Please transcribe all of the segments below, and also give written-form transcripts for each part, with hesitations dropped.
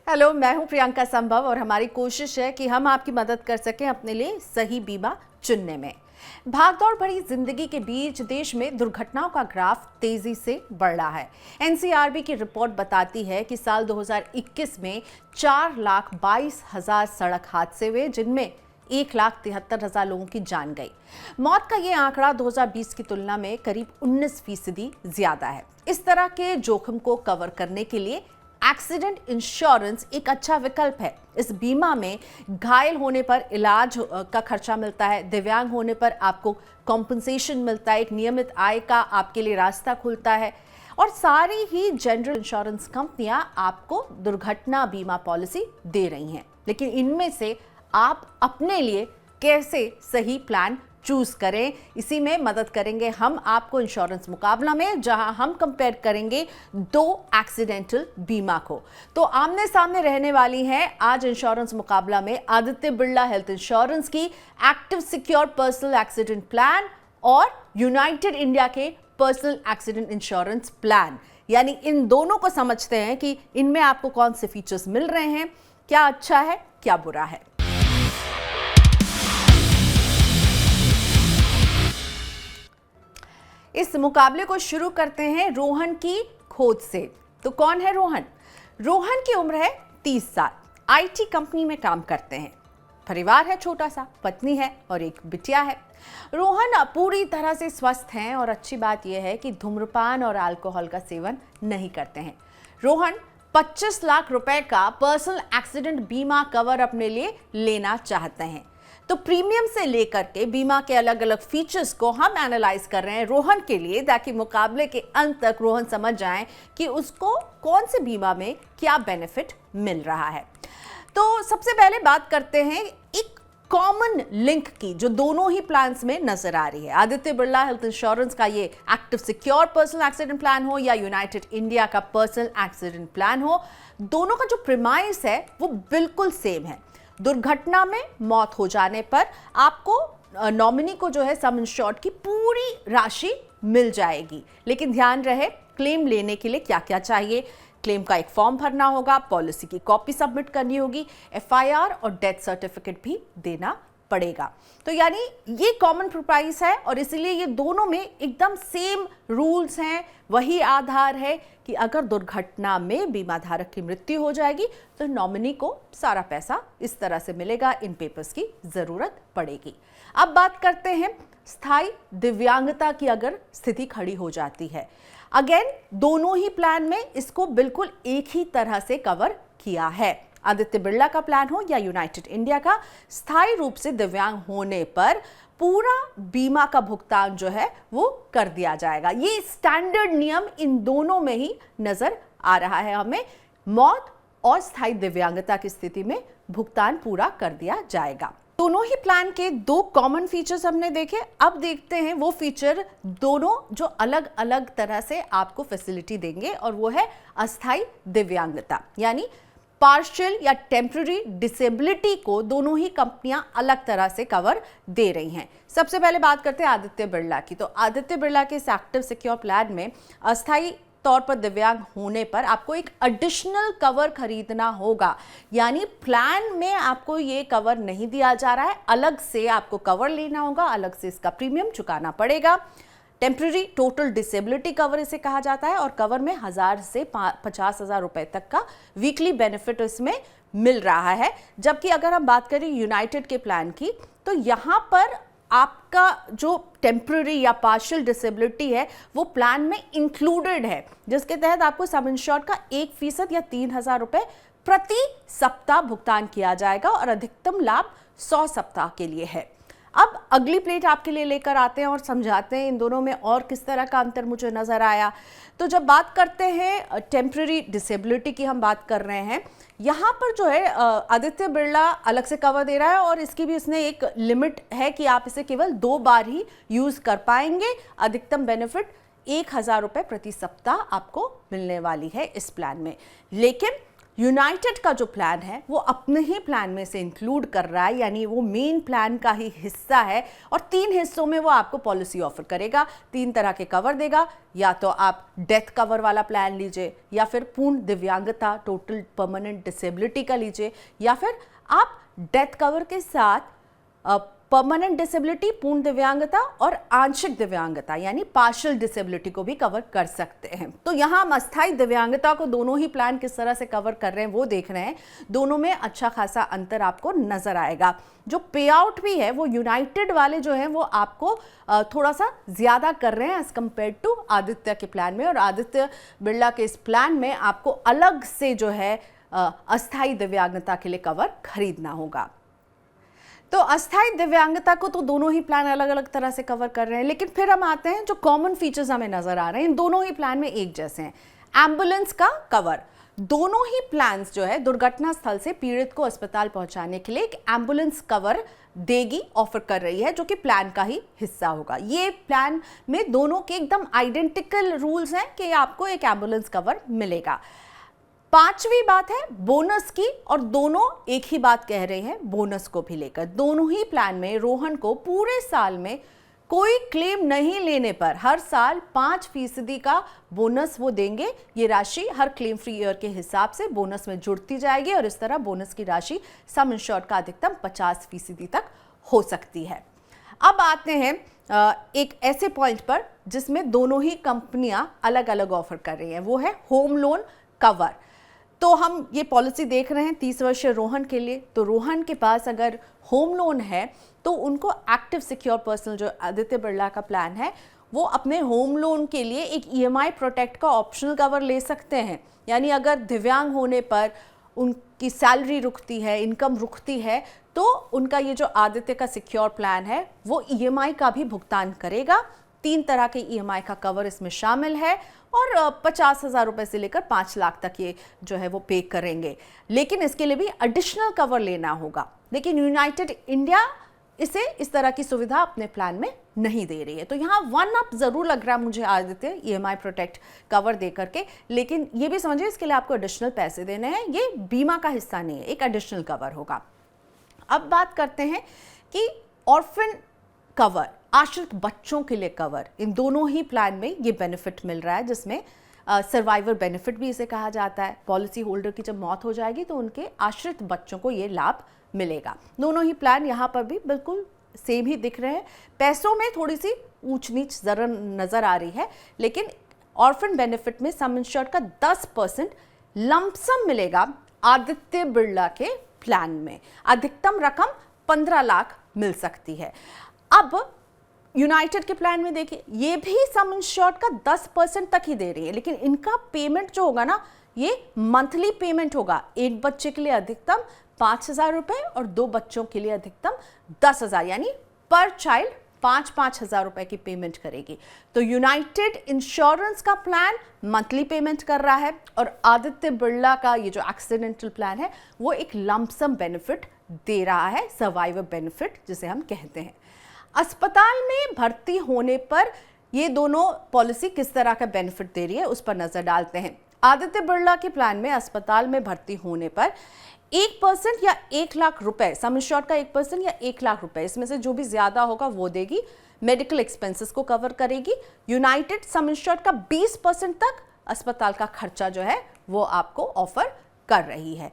Hello, मैं हूं प्रियंका संभव और हमारी कोशिश है कि हम आपकी मदद कर सकें अपने लिए सही बीमा चुनने में। भागदौड़ भरी जिंदगी के बीच देश में दुर्घटनाओं का ग्राफ तेजी से बढ़ रहा है। एनसीआरबी की रिपोर्ट बताती है कि साल 2021 में 4,22,000 सड़क हादसे हुए, जिनमें 1,73,000 लोगों की जान गई। मौत का ये आंकड़ा 2020 की तुलना में करीब 19% ज्यादा है। इस तरह के जोखिम को कवर करने के लिए एक्सीडेंट इंश्योरेंस एक अच्छा विकल्प है। इस बीमा में घायल होने पर इलाज का खर्चा मिलता है, दिव्यांग होने पर आपको कॉम्पनसेशन मिलता है, एक नियमित आय का आपके लिए रास्ता खुलता है और सारी ही जनरल इंश्योरेंस कंपनियां आपको दुर्घटना बीमा पॉलिसी दे रही हैं। लेकिन इनमें से आप अपने लिए कैसे सही प्लान चूज करें, इसी में मदद करेंगे हम आपको इंश्योरेंस मुकाबला में, जहां हम कंपेयर करेंगे दो एक्सीडेंटल बीमा को। तो आमने सामने रहने वाली हैं आज इंश्योरेंस मुकाबला में आदित्य बिरला हेल्थ इंश्योरेंस की active secure personal accident plan और यूनाइटेड इंडिया के पर्सनल एक्सीडेंट इंश्योरेंस प्लान। यानी इन दोनों को समझते हैं कि इनमें आपको कौन से फीचर्स मिल रहे हैं, क्या अच्छा है क्या बुरा है। इस मुकाबले को शुरू करते हैं रोहन की खोज से। तो कौन है रोहन? रोहन की उम्र है 30 साल, आईटी कंपनी में काम करते हैं, परिवार है छोटा सा, पत्नी है और एक बिटिया है। रोहन पूरी तरह से स्वस्थ हैं और अच्छी बात यह है कि धूम्रपान और अल्कोहल का सेवन नहीं करते हैं। रोहन 25 लाख रुपए का पर्सनल एक्सीडेंट बीमा कवर अपने लिए लेना चाहते हैं। तो प्रीमियम से लेकर के बीमा के अलग अलग फीचर्स को हम एनालाइज कर रहे हैं रोहन के लिए, ताकि मुकाबले के अंत तक रोहन समझ जाएं कि उसको कौन से बीमा में क्या बेनिफिट मिल रहा है। तो सबसे पहले बात करते हैं एक कॉमन लिंक की जो दोनों ही प्लान्स में नजर आ रही है। आदित्य बिरला हेल्थ इंश्योरेंस का ये active secure personal accident plan हो या यूनाइटेड इंडिया का पर्सनल एक्सीडेंट प्लान हो, दोनों का जो प्रीमाइस है वो बिल्कुल सेम है। दुर्घटना में मौत हो जाने पर आपको नॉमिनी को जो है सम इंश्योर्ड की पूरी राशि मिल जाएगी। लेकिन ध्यान रहे, क्लेम लेने के लिए क्या क्या चाहिए। क्लेम का एक फॉर्म भरना होगा, पॉलिसी की कॉपी सबमिट करनी होगी, एफआईआर और डेथ सर्टिफिकेट भी देना पड़ेगा। तो यानी ये कॉमन प्राइस है और इसीलिए ये दोनों में एकदम सेम रूल्स हैं। वही आधार है कि अगर दुर्घटना में बीमा धारक की मृत्यु हो जाएगी तो नॉमिनी को सारा पैसा इस तरह से मिलेगा, इन पेपर्स की जरूरत पड़ेगी। अब बात करते हैं स्थायी दिव्यांगता की अगर स्थिति खड़ी हो जाती है। अगेन दोनों ही प्लान में इसको बिल्कुल एक ही तरह से कवर किया है। आदित्य बिरला का प्लान हो या यूनाइटेड इंडिया का, स्थायी रूप से दिव्यांग होने पर पूरा बीमा का भुगतान जो है वो कर दिया जाएगा। ये स्टैंडर्ड नियम इन दोनों में ही नजर आ रहा है हमें। मौत और स्थायी दिव्यांगता की स्थिति में भुगतान पूरा कर दिया जाएगा। दोनों ही प्लान के दो कॉमन फीचर्स हमने देखे। अब देखते हैं वो फीचर दोनों जो अलग अलग तरह से आपको फैसिलिटी देंगे, और वो है अस्थायी दिव्यांगता। यानी पार्शियल या टेम्पररी डिसेबिलिटी को दोनों ही कंपनियां अलग तरह से कवर दे रही हैं। सबसे पहले बात करते हैं आदित्य बिरला की। तो आदित्य बिरला के इस एक्टिव सिक्योर प्लान में अस्थायी तौर पर दिव्यांग होने पर आपको एक एडिशनल कवर खरीदना होगा। यानी प्लान में आपको ये कवर नहीं दिया जा रहा है, अलग से आपको कवर लेना होगा, अलग से इसका प्रीमियम चुकाना पड़ेगा। टेम्पररी टोटल डिसेबिलिटी कवर इसे कहा जाता है और कवर में 1,000 से 50,000 रुपए तक का वीकली बेनिफिट इसमें मिल रहा है। जबकि अगर हम बात करें यूनाइटेड के प्लान की, तो यहाँ पर आपका जो टेम्पररी या पार्शियल डिसेबिलिटी है वो प्लान में इंक्लूडेड है, जिसके तहत आपको सब इंश्योर्ड का 1% या 3,000 रुपए प्रति सप्ताह भुगतान किया जाएगा और अधिकतम लाभ 100 सप्ताह के लिए है। अब अगली प्लेट आपके लिए लेकर आते हैं और समझाते हैं इन दोनों में और किस तरह का अंतर मुझे नजर आया। तो जब बात करते हैं टेम्पररी डिसेबिलिटी की, हम बात कर रहे हैं, यहाँ पर जो है आदित्य बिरला अलग से कवर दे रहा है और इसकी भी इसने एक लिमिट है कि आप इसे केवल 2 बार ही यूज कर पाएंगे। अधिकतम बेनिफिट 1,000 रुपए प्रति सप्ताह आपको मिलने वाली है इस प्लान में। लेकिन यूनाइटेड का जो प्लान है वो अपने ही प्लान में से इंक्लूड कर रहा है, यानी वो मेन प्लान का ही हिस्सा है और 3 हिस्सों में वो आपको पॉलिसी ऑफर करेगा। 3 तरह के कवर देगा, या तो आप डेथ कवर वाला प्लान लीजिए, या फिर पूर्ण दिव्यांगता टोटल परमानेंट डिसेबिलिटी का लीजिए, या फिर आप डेथ कवर के साथ परमानेंट डिसेबिलिटी, पूर्ण दिव्यांगता और आंशिक दिव्यांगता यानी पार्शियल डिसेबिलिटी को भी कवर कर सकते हैं। तो यहाँ हम अस्थायी दिव्यांगता को दोनों ही प्लान किस तरह से कवर कर रहे हैं वो देख रहे हैं। दोनों में अच्छा खासा अंतर आपको नजर आएगा। जो पे आउट भी है वो यूनाइटेड वाले जो है वो आपको थोड़ा सा ज्यादा कर रहे हैं एज कंपेयर टू आदित्य के प्लान में, और आदित्य बिरला के इस प्लान में आपको अलग से जो है अस्थायी दिव्यांगता के लिए कवर खरीदना होगा। तो अस्थायी दिव्यांगता को तो दोनों ही प्लान अलग अलग तरह से कवर कर रहे हैं, लेकिन फिर हम आते हैं जो कॉमन फीचर्स हमें नजर आ रहे हैं इन दोनों ही प्लान में एक जैसे हैं। एम्बुलेंस का कवर, दोनों ही प्लान्स जो है दुर्घटना स्थल से पीड़ित को अस्पताल पहुंचाने के लिए एक एम्बुलेंस कवर देगी, ऑफर कर रही है, जो कि प्लान का ही हिस्सा होगा। ये प्लान में दोनों के एकदम आइडेंटिकल रूल्स हैं कि आपको एक एम्बुलेंस कवर मिलेगा। 5वीं बात है बोनस की, और दोनों एक ही बात कह रहे हैं बोनस को भी लेकर। दोनों ही प्लान में रोहन को पूरे साल में कोई क्लेम नहीं लेने पर हर साल 5% का बोनस वो देंगे। ये राशि हर क्लेम फ्री ईयर के हिसाब से बोनस में जुड़ती जाएगी, और इस तरह बोनस की राशि सम इंश्योर्ड का अधिकतम 50% तक हो सकती है। अब आते हैं एक ऐसे पॉइंट पर जिसमें दोनों ही कंपनियां अलग अलग ऑफर कर रही हैं, वो है होम लोन कवर। तो हम ये पॉलिसी देख रहे हैं 30 वर्षीय रोहन के लिए। तो रोहन के पास अगर होम लोन है तो उनको एक्टिव सिक्योर पर्सनल जो आदित्य बिरला का प्लान है वो अपने होम लोन के लिए एक EMI प्रोटेक्ट का ऑप्शनल कवर ले सकते हैं। यानी अगर दिव्यांग होने पर उनकी सैलरी रुकती है, इनकम रुकती है, तो उनका ये जो आदित्य का सिक्योर प्लान है वो EMI का भी भुगतान करेगा। 3 तरह के EMI का कवर इसमें शामिल है, और 50,000 रुपए से लेकर 5 लाख तक ये जो है वो पे करेंगे। लेकिन इसके लिए भी एडिशनल कवर लेना होगा। लेकिन यूनाइटेड इंडिया इसे इस तरह की सुविधा अपने प्लान में नहीं दे रही है। तो यहाँ 1 अप जरूर लग रहा है मुझे आदित्य EMI प्रोटेक्ट कवर दे करके, लेकिन ये भी समझिए इसके लिए आपको एडिशनल पैसे देने हैं। ये बीमा का हिस्सा नहीं है, एक एडिशनल कवर होगा। अब बात करते हैं कि ऑर्फन कवर, आश्रित बच्चों के लिए कवर, इन दोनों ही प्लान में ये बेनिफिट मिल रहा है, जिसमें सर्वाइवर बेनिफिट भी इसे कहा जाता है। पॉलिसी होल्डर की जब मौत हो जाएगी तो उनके आश्रित बच्चों को ये लाभ मिलेगा। दोनों ही प्लान यहाँ पर भी बिल्कुल सेम ही दिख रहे हैं। पैसों में थोड़ी सी ऊंच नीच जरा नजर आ रही है, लेकिन ऑर्फन बेनिफिट में सम इंश्योर्ड का 10% लमसम मिलेगा आदित्य बिरला के प्लान में। अधिकतम रकम 15 लाख मिल सकती है। अब यूनाइटेड के प्लान में देखिए, ये भी सम इंश्योर्ड का 10% तक ही दे रही है, लेकिन इनका पेमेंट जो होगा ना ये मंथली पेमेंट होगा। एक बच्चे के लिए अधिकतम 5,000 रुपए और 2 बच्चों के लिए अधिकतम 10,000, यानी पर चाइल्ड 5,000 रुपए की पेमेंट करेगी। तो यूनाइटेड इंश्योरेंस का प्लान मंथली पेमेंट कर रहा है, और आदित्य बिरला का ये जो एक्सीडेंटल प्लान है वो एक लमसम बेनिफिट दे रहा है, सर्वाइवर बेनिफिट जिसे हम कहते हैं। अस्पताल में भर्ती होने पर ये दोनों पॉलिसी किस तरह का बेनिफिट दे रही है उस पर नजर डालते हैं। आदित्य बिरला के प्लान में अस्पताल में भर्ती होने पर 1% या 1 लाख रुपए, सम इंश्योर्ड का 1% या 1 लाख रुपए, इसमें से जो भी ज्यादा होगा वो देगी। मेडिकल एक्सपेंसेस को कवर करेगी। यूनाइटेड सम इंश्योर्ड का 20% तक अस्पताल का खर्चा जो है वो आपको ऑफर कर रही है।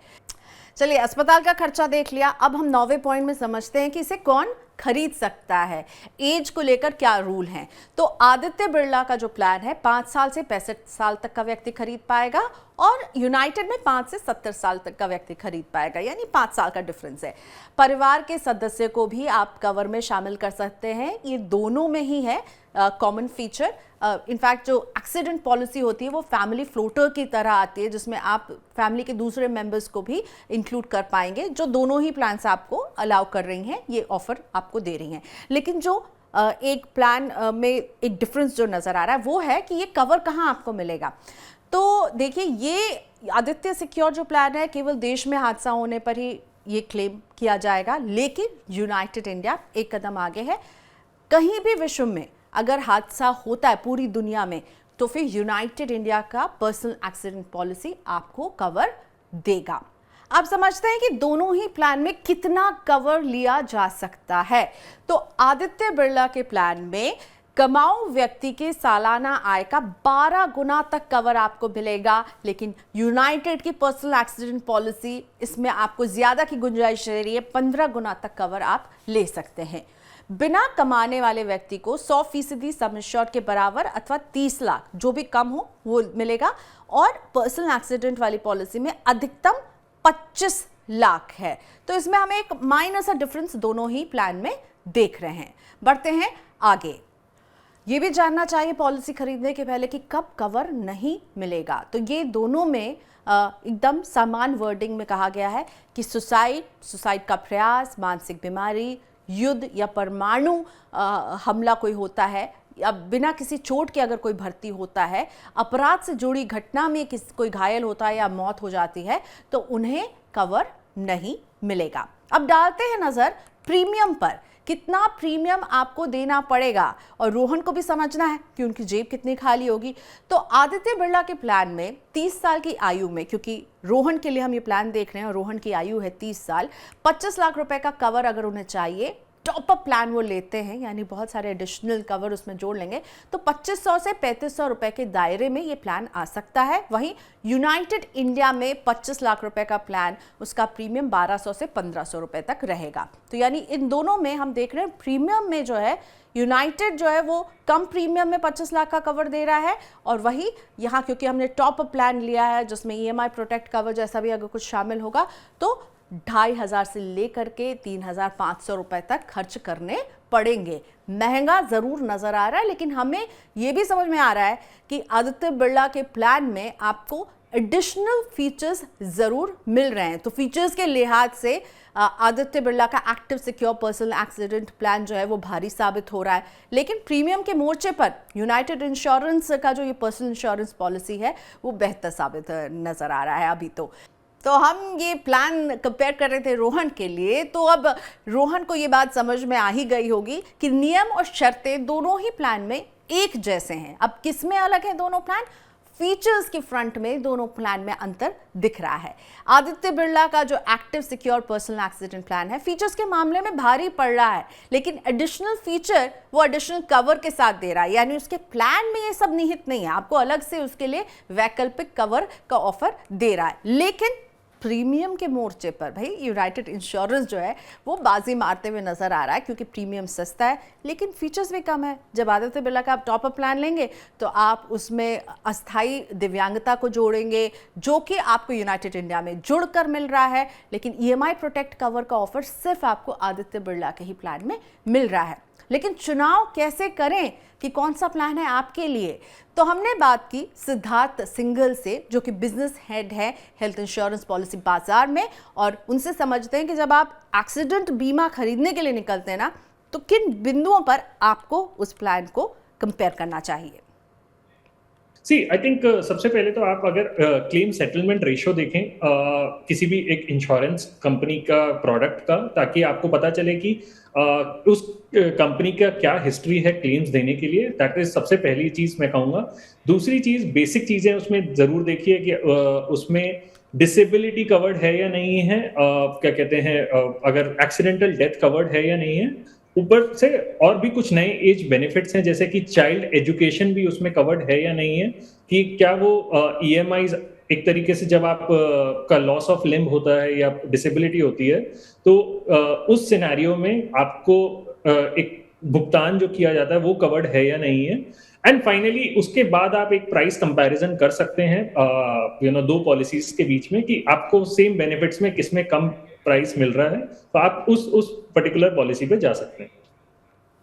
चलिए, अस्पताल का खर्चा देख लिया। अब हम 9वें पॉइंट में समझते हैं कि इसे कौन खरीद सकता है, एज को लेकर क्या रूल हैं। तो आदित्य बिरला का जो प्लान है 5 साल से 65 साल तक का व्यक्ति खरीद पाएगा, और यूनाइटेड में 5 से 70 साल तक का व्यक्ति खरीद पाएगा, यानी 5 साल का डिफरेंस है। परिवार के सदस्य को भी आप कवर में शामिल कर सकते हैं, ये दोनों में ही है कॉमन फीचर। इनफैक्ट जो एक्सीडेंट पॉलिसी होती है वो फैमिली फ्लोटर की तरह आती है, जिसमें आप फैमिली के दूसरे मेंबर्स को भी इंक्लूड कर पाएंगे, जो दोनों ही प्लान्स आपको अलाउ कर रही हैं, ये ऑफर आपको दे रही हैं। लेकिन जो एक प्लान में एक डिफरेंस जो नज़र आ रहा है वो है कि ये कवर कहाँ आपको मिलेगा। तो देखिए, ये आदित्य सिक्योर जो प्लान है केवल देश में हादसा होने पर ही ये क्लेम किया जाएगा, लेकिन यूनाइटेड इंडिया एक कदम आगे है। कहीं भी विश्व में अगर हादसा होता है पूरी दुनिया में, तो फिर यूनाइटेड इंडिया का पर्सनल एक्सीडेंट पॉलिसी आपको कवर देगा। आप समझते हैं कि दोनों ही प्लान में कितना कवर लिया जा सकता है। तो आदित्य बिरला के प्लान में कमाऊ व्यक्ति के सालाना आय का 12 गुना तक कवर आपको मिलेगा, लेकिन यूनाइटेड की पर्सनल एक्सीडेंट पॉलिसी, इसमें आपको ज्यादा की गुंजाइश रह रही है, 15 गुना तक कवर आप ले सकते हैं। बिना कमाने वाले व्यक्ति को 100% सम इंश्योर्ड के बराबर अथवा 30 लाख जो भी कम हो वो मिलेगा, और पर्सनल एक्सीडेंट वाली पॉलिसी में अधिकतम 25 लाख है। तो इसमें हमें एक माइनर सा डिफरेंस दोनों ही प्लान में देख रहे हैं। बढ़ते हैं आगे। ये भी जानना चाहिए पॉलिसी खरीदने के पहले कि कब कवर नहीं मिलेगा। तो ये दोनों में एकदम समान वर्डिंग में कहा गया है कि सुसाइड का प्रयास, मानसिक बीमारी, युद्ध या परमाणु हमला कोई होता है, या बिना किसी चोट के अगर कोई भर्ती होता है, अपराध से जुड़ी घटना में कोई घायल होता है या मौत हो जाती है, तो उन्हें कवर नहीं मिलेगा। अब डालते हैं नजर प्रीमियम पर। कितना प्रीमियम आपको देना पड़ेगा, और रोहन को भी समझना है कि उनकी जेब कितनी खाली होगी। तो आदित्य बिरला के प्लान में 30 साल की आयु में, क्योंकि रोहन के लिए हम ये प्लान देख रहे हैं और रोहन की आयु है 30 साल, 25 लाख रुपए का कवर अगर उन्हें चाहिए, टॉप अप प्लान वो लेते हैं, यानी बहुत सारे एडिशनल कवर उसमें जोड़ लेंगे, तो 2500 से 3500 रुपए के दायरे में ये प्लान आ सकता है। वहीं यूनाइटेड इंडिया में 25 लाख रुपए का प्लान, उसका प्रीमियम 1200 से 1500 रुपए तक रहेगा। तो यानी इन दोनों में हम देख रहे हैं प्रीमियम में जो है यूनाइटेड जो है वो कम प्रीमियम में 25 लाख का कवर दे रहा है, और वही यहाँ क्योंकि हमने टॉप अप प्लान लिया है जिसमें EMI प्रोटेक्ट कवर जैसा भी अगर कुछ शामिल होगा, तो 2500 से लेकर के 3500 रुपए तक खर्च करने पड़ेंगे। महंगा जरूर नजर आ रहा है, लेकिन हमें यह भी समझ में आ रहा है कि आदित्य बिरला के प्लान में आपको एडिशनल फीचर्स जरूर मिल रहे हैं। तो फीचर्स के लिहाज से आदित्य बिरला का active secure personal accident plan जो है वो भारी साबित हो रहा है, लेकिन प्रीमियम के मोर्चे पर यूनाइटेड इंश्योरेंस का जो ये पर्सनल इंश्योरेंस पॉलिसी है वो बेहतर साबित नजर आ रहा है अभी। तो हम ये प्लान कंपेयर कर रहे थे रोहन के लिए, तो अब रोहन को ये बात समझ में आ ही गई होगी कि नियम और शर्तें दोनों ही प्लान में एक जैसे हैं। अब किस में अलग है दोनों प्लान? फीचर्स के फ्रंट में दोनों प्लान में अंतर दिख रहा है। आदित्य बिरला का जो active secure personal accident plan है, फीचर्स के मामले में भारी पड़ रहा है, लेकिन एडिशनल फीचर वो एडिशनल कवर के साथ दे रहा है, यानी उसके प्लान में ये सब निहित नहीं है, आपको अलग से उसके लिए वैकल्पिक कवर का ऑफर दे रहा है। लेकिन प्रीमियम के मोर्चे पर भाई यूनाइटेड इंश्योरेंस जो है वो बाजी मारते हुए नजर आ रहा है, क्योंकि प्रीमियम सस्ता है लेकिन फीचर्स भी कम है। जब आदित्य बिरला का आप टॉप अप प्लान लेंगे तो आप उसमें अस्थाई दिव्यांगता को जोड़ेंगे, जो कि आपको यूनाइटेड इंडिया में जुड़कर मिल रहा है, लेकिन EMI प्रोटेक्ट कवर का ऑफर सिर्फ आपको आदित्य बिरला के ही प्लान में मिल रहा है। लेकिन चुनाव कैसे करें कि कौन सा प्लान है आपके लिए? तो हमने बात की सिद्धार्थ सिंघल से, जो कि बिजनेस हेड है हेल्थ इंश्योरेंस पॉलिसी बाजार में, और उनसे समझते हैं कि जब आप एक्सीडेंट बीमा खरीदने के लिए निकलते हैं ना, तो किन बिंदुओं पर आपको उस प्लान को कंपेयर करना चाहिए। आई थिंक सबसे पहले तो आप अगर क्लेम सेटलमेंट रेशियो देखें किसी भी एक इंश्योरेंस कंपनी का प्रोडक्ट का, ताकि आपको पता चले कि उस कंपनी का क्या हिस्ट्री है क्लेम्स देने के लिए। दैट इज सबसे पहली चीज मैं कहूँगा। दूसरी चीज, बेसिक चीजें उसमें जरूर देखिए कि उसमें डिसेबिलिटी कवर्ड है या नहीं है, क्या कहते हैं, अगर एक्सीडेंटल डेथ कवर्ड है या नहीं है। ऊपर से और भी कुछ नए एज बेनिफिट्स हैं, जैसे कि चाइल्ड एजुकेशन भी उसमें कवर्ड है या नहीं है, कि क्या वो EMIs एक तरीके से जब आप का लॉस ऑफ लिम्ब होता है या डिसेबिलिटी होती है, तो उस सिनेरियो में आपको एक भुगतान जो किया जाता है वो कवर्ड है या नहीं है। एंड फाइनली उसके बाद आप एक प्राइस कंपैरिजन कर सकते हैं दो पॉलिसीज के बीच में, कि आपको सेम बेनिफिट्स में किसमें कम प्राइस मिल रहा है, तो आप उस पर्टिकुलर पॉलिसी पे जा सकते हैं।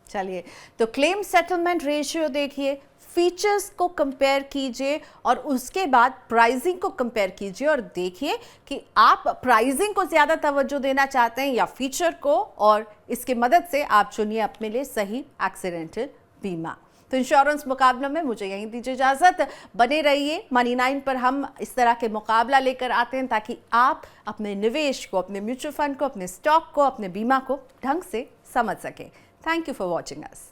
चलिए, तो क्लेम सेटलमेंट रेशियो देखिए, फीचर्स को कंपेयर कीजिए और उसके बाद प्राइसिंग को कंपेयर कीजिए और देखिए कि आप प्राइसिंग को ज़्यादा तवज्जो देना चाहते हैं या फीचर को, और इसकी मदद से आप चुनिए अपने लिए सही एक्सीडेंटल बीमा। तो इंश्योरेंस मुकाबला में मुझे यहीं दीजिए इजाज़त। बने रहिए मनी 9 पर। हम इस तरह के मुकाबला लेकर आते हैं ताकि आप अपने निवेश को, अपने म्यूचुअल फंड को, अपने स्टॉक को, अपने बीमा को ढंग से समझ सकें। Thank you for watching us.